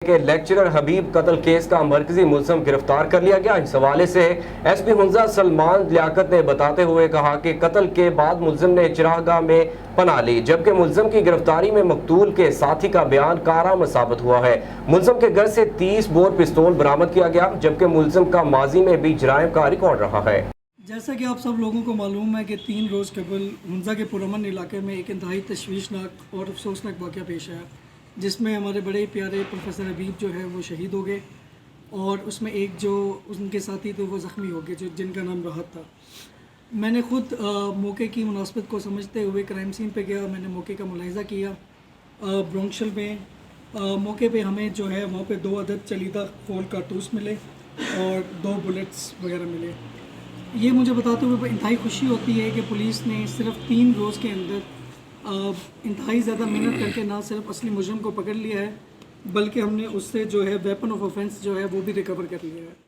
کہ لیکچرر حبیب قتل کیس کا مرکزی ملزم گرفتار کر لیا گیا۔ اس حوالے سے ایس پی حنزہ سلمان لیاقت نے بتاتے ہوئے کہا کہ قتل کے بعد ملزم نے چراگاہ میں پناہ لی، جبکہ ملزم کی گرفتاری میں مقتول کے ساتھی کا بیان کارآمد ثابت ہوا ہے۔ ملزم کے گھر سے 30 بور پستول برآمد کیا گیا، جبکہ ملزم کا ماضی میں بھی جرائم کا ریکارڈ رہا ہے۔ جیسا کہ آپ سب لوگوں کو معلوم ہے کہ 3 روز قبل حنزہ کے پرامن علاقے میں ایک انتہائی تشویشناک اور افسوسناک واقعہ پیش آیا، جس میں ہمارے بڑے پیارے پروفیسر حبیب جو ہے وہ شہید ہو گئے، اور اس میں ایک جو ان کے ساتھی تھے وہ زخمی ہو گئے، جن کا نام راحت تھا۔ میں نے خود موقع کی مناسبت کو سمجھتے ہوئے کرائم سین پہ گیا، میں نے موقع کا ملاحظہ کیا۔ برونکشل میں موقع پہ ہمیں جو ہے وہاں پہ 2 عدد چلیدہ خول کارتوس ملے اور 2 بلٹس وغیرہ ملے۔ یہ مجھے بتاتے ہوئے انتہائی خوشی ہوتی ہے کہ پولیس نے صرف 3 روز کے اندر انتہائی زیادہ محنت کر کے نہ صرف اصلی مجرم کو پکڑ لیا ہے، بلکہ ہم نے اس سے جو ہے ویپن آف آفینس جو ہے وہ بھی ریکور کر لیا ہے۔